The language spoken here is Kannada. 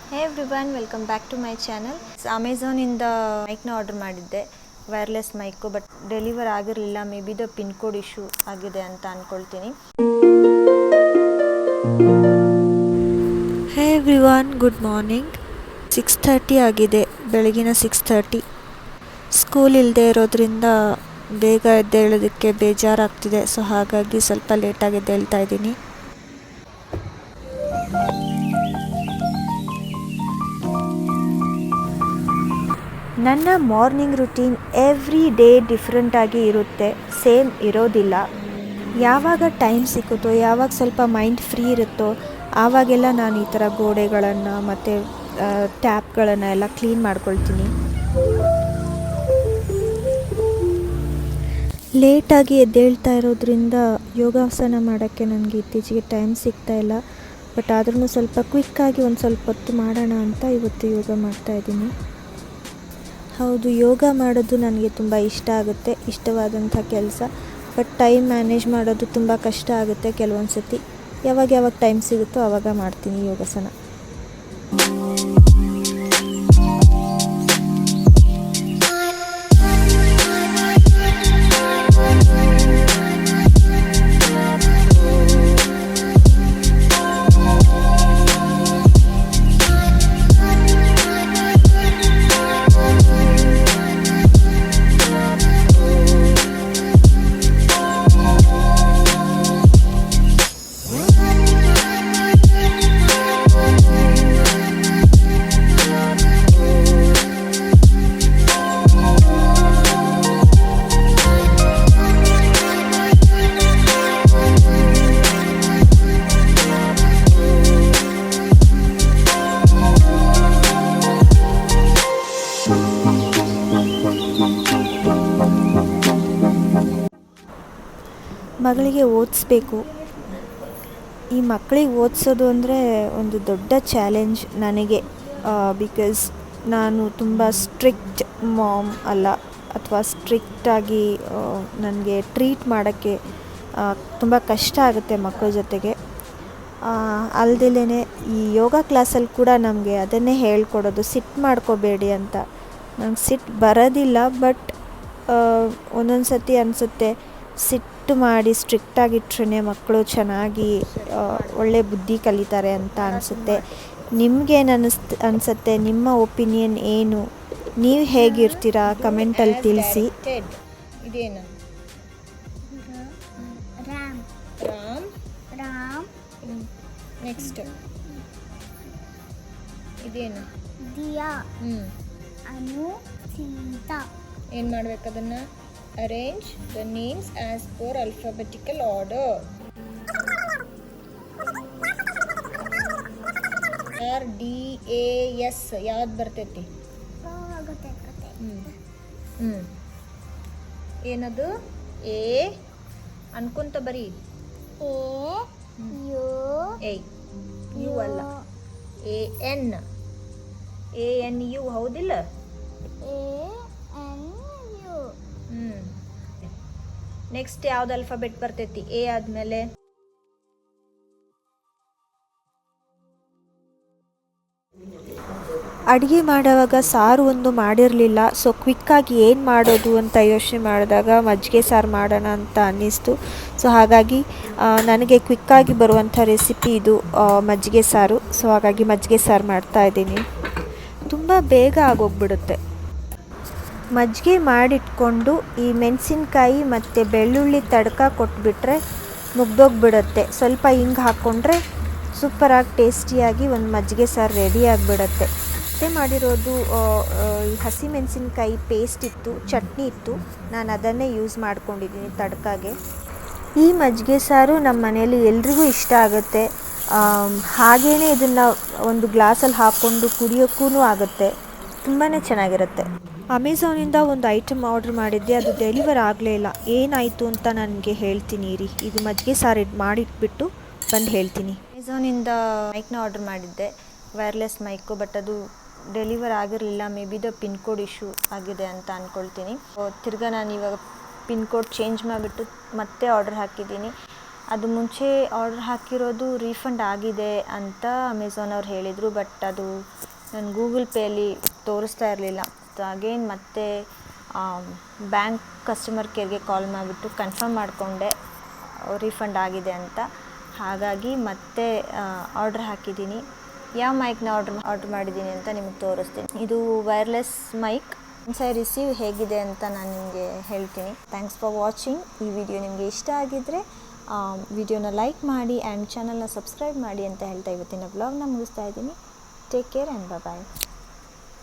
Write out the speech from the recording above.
Hey everyone, welcome back to my channel. ಅಮೆಝಾನಿಂದ ಮೈಕ್ನ ಆರ್ಡರ್ ಮಾಡಿದ್ದೆ, ವೈರ್ಲೆಸ್ ಮೈಕು. ಬಟ್ ಡೆಲಿವರ್ ಆಗಿರಲಿಲ್ಲ. Maybe the pin code issue ಆಗಿದೆ ಅಂತ ಅಂದ್ಕೊಳ್ತೀನಿ. ಹೇ ಎವ್ರಿವನ್, ಗುಡ್ ಮಾರ್ನಿಂಗ್. 6:30 ಆಗಿದೆ, ಬೆಳಗಿನ 6:30. ಸ್ಕೂಲ್ ಇಲ್ಲದೆ ಇರೋದ್ರಿಂದ ಬೇಗ ಎದ್ದೇಳೋದಕ್ಕೆ ಬೇಜಾರಾಗ್ತಿದೆ. ಸೊ ಹಾಗಾಗಿ ಸ್ವಲ್ಪ ಲೇಟಾಗಿ ಎದ್ದೇಳ್ತಾ ಇದ್ದೀನಿ. ನನ್ನ ಮಾರ್ನಿಂಗ್ ರುಟೀನ್ ಎವ್ರಿ ಡೇ ಡಿಫ್ರೆಂಟಾಗಿ ಇರುತ್ತೆ, ಸೇಮ್ ಇರೋದಿಲ್ಲ. ಯಾವಾಗ ಟೈಮ್ ಸಿಕ್ಕುತ್ತೋ, ಯಾವಾಗ ಸ್ವಲ್ಪ ಮೈಂಡ್ ಫ್ರೀ ಇರುತ್ತೋ ಆವಾಗೆಲ್ಲ ನಾನು ಈ ಥರ ಗೋಡೆಗಳನ್ನು ಮತ್ತು ಟ್ಯಾಪ್ಗಳನ್ನು ಎಲ್ಲ ಕ್ಲೀನ್ ಮಾಡ್ಕೊಳ್ತೀನಿ. ಲೇಟಾಗಿ ಎದ್ದೇಳ್ತಾ ಇರೋದ್ರಿಂದ ಯೋಗಾಸನ ಮಾಡೋಕ್ಕೆ ನನಗೆ ಇತ್ತೀಚೆಗೆ ಟೈಮ್ ಸಿಗ್ತಾಯಿಲ್ಲ. ಬಟ್ ಆದ್ರೂ ಸ್ವಲ್ಪ ಕ್ವಿಕ್ಕಾಗಿ ಒಂದು ಸ್ವಲ್ಪ ಹೊತ್ತು ಮಾಡೋಣ ಅಂತ ಇವತ್ತು ಯೋಗ ಮಾಡ್ತಾಯಿದ್ದೀನಿ. ಹೌದು, ಯೋಗ ಮಾಡೋದು ನನಗೆ ತುಂಬ ಇಷ್ಟ ಆಗುತ್ತೆ, ಇಷ್ಟವಾದಂಥ ಕೆಲಸ. ಬಟ್ ಟೈಮ್ ಮ್ಯಾನೇಜ್ ಮಾಡೋದು ತುಂಬ ಕಷ್ಟ ಆಗುತ್ತೆ ಕೆಲವೊಂದು ಸತಿ. ಯಾವಾಗ ಟೈಮ್ ಸಿಗುತ್ತೋ ಆವಾಗ ಮಾಡ್ತೀನಿ ಯೋಗಾಸನ. ಮಗಳಿಗೆ ಓದಿಸ್ಬೇಕು. ಈ ಮಕ್ಕಳಿಗೆ ಓದಿಸೋದು ಅಂದರೆ ಒಂದು ದೊಡ್ಡ ಚಾಲೆಂಜ್ ನನಗೆ. ಬಿಕಾಸ್ ನಾನು ತುಂಬ ಸ್ಟ್ರಿಕ್ಟ್ ಮಾಮ್ ಅಲ್ಲ, ಅಥವಾ ಸ್ಟ್ರಿಕ್ಟಾಗಿ ನನಗೆ ಟ್ರೀಟ್ ಮಾಡೋಕ್ಕೆ ತುಂಬ ಕಷ್ಟ ಆಗುತ್ತೆ ಮಕ್ಕಳ ಜೊತೆಗೆ. ಅಲ್ದಲೇ ಈ ಯೋಗ ಕ್ಲಾಸಲ್ಲಿ ಕೂಡ ನಮಗೆ ಅದನ್ನೇ ಹೇಳ್ಕೊಡೋದು, ಸಿಟ್ಟು ಮಾಡ್ಕೋಬೇಡಿ ಅಂತ. ನಂಗೆ ಸಿಟ್ಟು ಬರೋದಿಲ್ಲ, ಬಟ್ ಒಂದೊಂದು ಸತಿ ಅನಿಸುತ್ತೆ ಸಿಟ್ಟು ಮಾಡಿ ಸ್ಟ್ರಿಕ್ಟಾಗಿಟ್ರೆ ಮಕ್ಕಳು ಚೆನ್ನಾಗಿ ಒಳ್ಳೆ ಬುದ್ಧಿ ಕಲಿತಾರೆ ಅಂತ ಅನಿಸುತ್ತೆ. ನಿಮಗೇನು ಅನಿಸುತ್ತೆ? ನಿಮ್ಮ ಒಪಿನಿಯನ್ ಏನು? ನೀವು ಹೇಗಿರ್ತೀರಾ ಕಮೆಂಟಲ್ಲಿ ತಿಳಿಸಿ. ಇದೇನು? ರಾಮ್ ರಾಮ್. ರಾಮ್ ನೆಕ್ಸ್ಟ್ ಇದೇನು? ದಿಯಾ ಅನು ಸೀತಾ. ಏನು ಮಾಡ್ಬೇಕು ಅದನ್ನು? Arrange the names as per alphabetical order. RDAS ಯಾವ್ದು ಬರ್ತೈತಿ? ಗೊತ್ತಾಯ್ತು. ಏನದು? ಎ ಅನ್ಕೊಂತ ಬರೀ. ಯು ಅಲ್ಲ, ANU ಹೌದಿಲ್ಲ? ನೆಕ್ಸ್ಟ್ ಯಾವ್ದು ಅಲ್ಫಾಬೆಟ್ ಬರ್ತೈತಿ ಎ ಆದ್ಮೇಲೆ? ಅಡುಗೆ ಮಾಡುವಾಗ ಸಾರು ಒಂದು ಮಾಡಿರಲಿಲ್ಲ. ಸೊ ಕ್ವಿಕ್ಕಾಗಿ ಏನು ಮಾಡೋದು ಅಂತ ಯೋಚನೆ ಮಾಡಿದಾಗ ಮಜ್ಜಿಗೆ ಸಾರು ಮಾಡೋಣ ಅಂತ ಅನ್ನಿಸ್ತು. ಸೊ ಹಾಗಾಗಿ ನನಗೆ ಕ್ವಿಕ್ಕಾಗಿ ಬರುವಂಥ ರೆಸಿಪಿ ಇದು ಮಜ್ಜಿಗೆ ಸಾರು. ಸೊ ಹಾಗಾಗಿ ಮಜ್ಜಿಗೆ ಸಾರು ಮಾಡ್ತಾಯಿದ್ದೀನಿ. ತುಂಬ ಬೇಗ ಆಗೋಗ್ಬಿಡುತ್ತೆ. ಮಜ್ಜಿಗೆ ಮಾಡಿಟ್ಕೊಂಡು ಈ ಮೆಣಸಿನ್ಕಾಯಿ ಮತ್ತು ಬೆಳ್ಳುಳ್ಳಿ ತಡ್ಕ ಕೊಟ್ಬಿಟ್ರೆ ಮುಗ್ದೋಗ್ಬಿಡುತ್ತೆ. ಸ್ವಲ್ಪ ಹಿಂಗೆ ಹಾಕ್ಕೊಂಡ್ರೆ ಸೂಪರಾಗಿ ಟೇಸ್ಟಿಯಾಗಿ ಒಂದು ಮಜ್ಜಿಗೆ ಸಾರು ರೆಡಿ ಆಗಿಬಿಡತ್ತೆ. ಮತ್ತೆ ಮಾಡಿರೋದು ಈ ಹಸಿಮೆಣಸಿನ್ಕಾಯಿ ಪೇಸ್ಟ್ ಇತ್ತು, ಚಟ್ನಿ ಇತ್ತು. ನಾನು ಅದನ್ನೇ ಯೂಸ್ ಮಾಡ್ಕೊಂಡಿದ್ದೀನಿ ತಡ್ಕಾಗೆ. ಈ ಮಜ್ಜಿಗೆ ಸಾರು ನಮ್ಮ ಮನೆಯಲ್ಲಿ ಎಲ್ರಿಗೂ ಇಷ್ಟ ಆಗುತ್ತೆ. ಹಾಗೇ ಇದನ್ನು ಒಂದು ಗ್ಲಾಸಲ್ಲಿ ಹಾಕ್ಕೊಂಡು ಕುಡಿಯೋಕ್ಕೂ ಆಗುತ್ತೆ. ತುಂಬಾ ಚೆನ್ನಾಗಿರುತ್ತೆ. ಅಮೆಝಾನಿಂದ ಒಂದು ಐಟಮ್ ಆರ್ಡ್ರ್ ಮಾಡಿದ್ದೆ, ಅದು ಡೆಲಿವರ್ ಆಗಲೇ ಇಲ್ಲ. ಏನಾಯಿತು ಅಂತ ನನಗೆ ಹೇಳ್ತೀನಿ ರೀ. ಇದು ಮಜ್ಜಿಗೆ ಸಾರು ಮಾಡಿಟ್ಬಿಟ್ಟು ಬಂದು ಹೇಳ್ತೀನಿ. ಅಮೆಝಾನಿಂದ ಮೈಕ್ನ ಆರ್ಡರ್ ಮಾಡಿದ್ದೆ, ವೈರ್ಲೆಸ್ ಮೈಕು. ಬಟ್ ಅದು ಡೆಲಿವರ್ ಆಗಿರಲಿಲ್ಲ. Maybe the pin code issue ಆಗಿದೆ ಅಂತ ಅಂದ್ಕೊಳ್ತೀನಿ. ತಿರ್ಗಾ ನಾನು ಇವಾಗ ಪಿನ್ ಕೋಡ್ ಚೇಂಜ್ ಮಾಡಿಬಿಟ್ಟು ಮತ್ತೆ ಆರ್ಡರ್ ಹಾಕಿದ್ದೀನಿ. ಅದು ಮುಂಚೆ ಆರ್ಡ್ರ್ ಹಾಕಿರೋದು ರೀಫಂಡ್ ಆಗಿದೆ ಅಂತ ಅಮೆಝಾನ್ ಅವ್ರು ಹೇಳಿದರು, ಬಟ್ ಅದು ನನ್ನ ಗೂಗಲ್ ಪೇಯಲ್ಲಿ ತೋರಿಸ್ತಾ ಇರಲಿಲ್ಲ. ಅಗೇನ್ ಮತ್ತೆ ಬ್ಯಾಂಕ್ ಕಸ್ಟಮರ್ ಕೇರ್ಗೆ ಕಾಲ್ ಮಾಡಿಬಿಟ್ಟು ಕನ್ಫರ್ಮ್ ಮಾಡಿಕೊಂಡೆ ರೀಫಂಡ್ ಆಗಿದೆ ಅಂತ. ಹಾಗಾಗಿ ಮತ್ತೆ ಆರ್ಡ್ರ್ ಹಾಕಿದ್ದೀನಿ. ಯಾವ ಮೈಕ್ನ ಆರ್ಡ್ರ್ ಮಾಡಿದ್ದೀನಿ ಅಂತ ನಿಮಗೆ ತೋರಿಸ್ತೀನಿ. ಇದು wireless mic. Once I receive ಹೇಗಿದೆ ಅಂತ ನಾನು ನಿಮಗೆ ಹೇಳ್ತೀನಿ. Thanks for watching. ಈ ವಿಡಿಯೋ ನಿಮಗೆ ಇಷ್ಟ ಆಗಿದ್ದರೆ ವಿಡಿಯೋನ ಲೈಕ್ ಮಾಡಿ ಆ್ಯಂಡ್ ಚಾನಲ್ನ ಸಬ್ಸ್ಕ್ರೈಬ್ ಮಾಡಿ ಅಂತ ಹೇಳ್ತಾ ಇವತ್ತಿನ ವ್ಲಾಗ್ನ ಮುಗಿಸ್ತಾ ಇದ್ದೀನಿ. Take care and bye.